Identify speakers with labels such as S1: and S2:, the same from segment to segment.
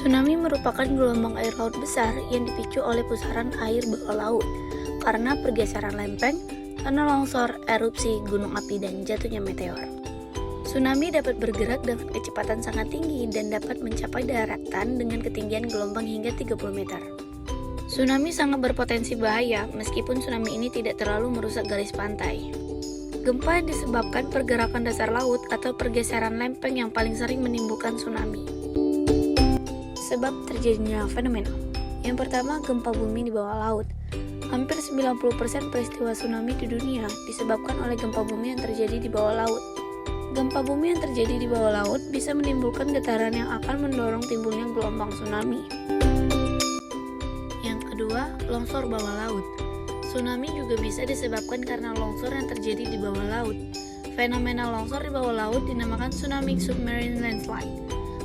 S1: Tsunami merupakan gelombang air laut besar yang dipicu oleh pusaran air bawah laut karena pergeseran lempeng, tanah longsor, erupsi gunung api, dan jatuhnya meteor. Tsunami dapat bergerak dengan kecepatan sangat tinggi dan dapat mencapai daratan dengan ketinggian gelombang hingga 30 meter. Tsunami sangat berpotensi bahaya meskipun tsunami ini tidak terlalu merusak garis pantai. Gempa disebabkan pergerakan dasar laut atau pergeseran lempeng yang paling sering menimbulkan tsunami. Sebab terjadinya fenomena. Yang pertama, gempa bumi di bawah laut. Hampir 90% peristiwa tsunami di dunia disebabkan oleh gempa bumi yang terjadi di bawah laut. Gempa bumi yang terjadi di bawah laut bisa menimbulkan getaran yang akan mendorong timbulnya gelombang tsunami. Yang kedua, longsor bawah laut. Tsunami juga bisa disebabkan karena longsor yang terjadi di bawah laut. Fenomena longsor di bawah laut dinamakan tsunami submarine landslide.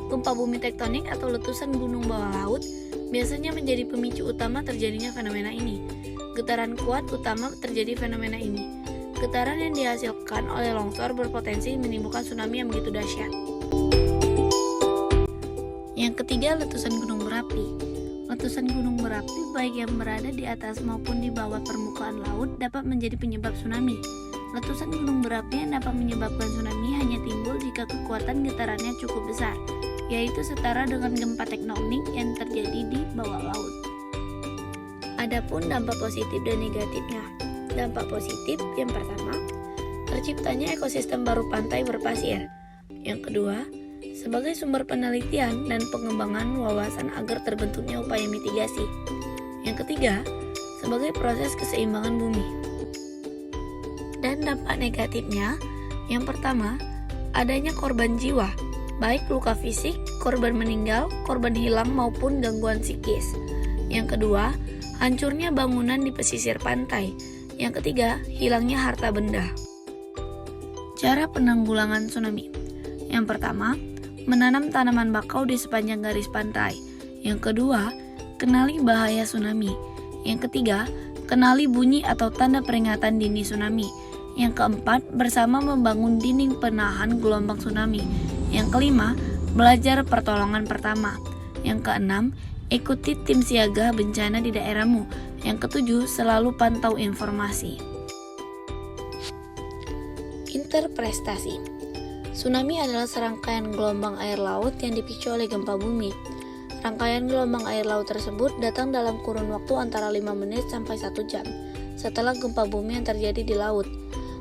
S1: Gempa bumi tektonik atau letusan gunung bawah laut biasanya menjadi pemicu utama terjadinya fenomena ini. Getaran kuat utama terjadi fenomena ini. Getaran yang dihasilkan oleh longsor berpotensi menimbulkan tsunami yang begitu dahsyat. Yang ketiga, letusan gunung berapi. Letusan gunung berapi baik yang berada di atas maupun di bawah permukaan laut dapat menjadi penyebab tsunami. Letusan gunung berapi yang dapat menyebabkan tsunami hanya timbul jika kekuatan getarannya cukup besar, yaitu setara dengan gempa tektonik yang terjadi di bawah laut. Adapun dampak positif dan negatifnya. Dampak positif yang pertama, terciptanya ekosistem baru pantai berpasir. Yang kedua, sebagai sumber penelitian dan pengembangan wawasan agar terbentuknya upaya mitigasi. Yang ketiga, sebagai proses keseimbangan bumi. Dan dampak negatifnya, yang pertama, adanya korban jiwa, baik luka fisik, korban meninggal, korban hilang maupun gangguan psikis. Yang kedua, hancurnya bangunan di pesisir pantai. Yang ketiga, hilangnya harta benda. Cara penanggulangan tsunami. Yang pertama, menanam tanaman bakau di sepanjang garis pantai. Yang kedua, kenali bahaya tsunami. Yang ketiga, kenali bunyi atau tanda peringatan dini tsunami. Yang keempat, bersama membangun dinding penahan gelombang tsunami. Yang kelima, belajar pertolongan pertama. Yang keenam, ikuti tim siaga bencana di daerahmu. Yang ketujuh, selalu pantau informasi. Interpretasi. Tsunami adalah serangkaian gelombang air laut yang dipicu oleh gempa bumi. Rangkaian gelombang air laut tersebut datang dalam kurun waktu antara 5 menit sampai 1 jam setelah gempa bumi yang terjadi di laut.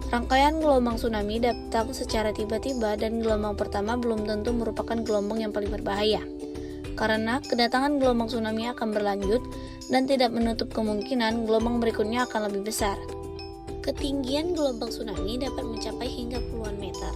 S1: Rangkaian gelombang tsunami datang secara tiba-tiba dan gelombang pertama belum tentu merupakan gelombang yang paling berbahaya. Karena kedatangan gelombang tsunami akan berlanjut dan tidak menutup kemungkinan gelombang berikutnya akan lebih besar. Ketinggian gelombang tsunami dapat mencapai hingga puluhan meter.